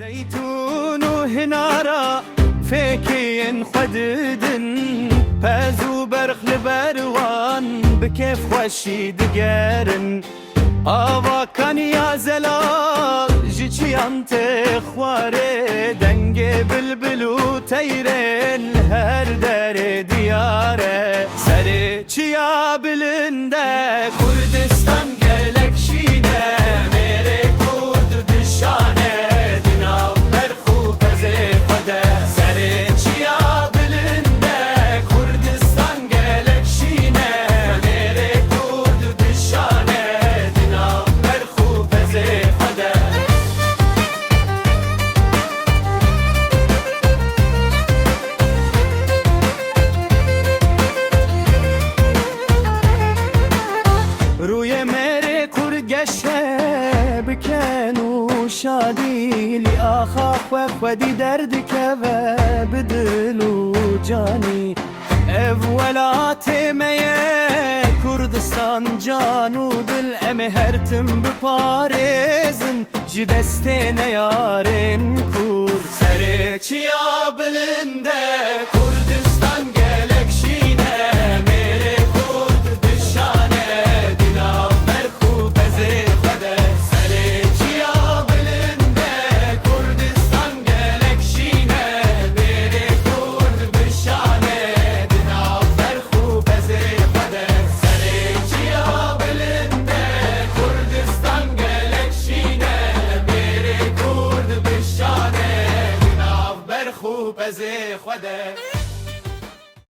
زيتون وهنارا فيكين خددن بازو برخ لبروان بكيف خوشي دقارن آوا كان يا زلال جيشي انت خواري دنگ بلبلو تيرن هر در دياره سري چيا بلنده كردستان gelek şine mere kurd dişane dinav berxu peze fade sere çiya bilinde Kurdistan gelek şine mere kurd dişane dinav berxu peze fade روی mere kur geşe biken u şadi li axa xwedî derdike ve bidil û canî ev welatê me ye Kurdistan can û dil em ê her tim biparêzin ji destê neyarên kur serê çiya bilinde Kurdistan gelek şîne mere kurd dişane dinav berxu pezê xwede serê çiya bilinde Kurdistan gelek şîne mere kurd dişane dinav berxu pezê xwede serê çiya bilinde Kurdistan gelek şîne mere kurd dişane dinav berxu pezê xwede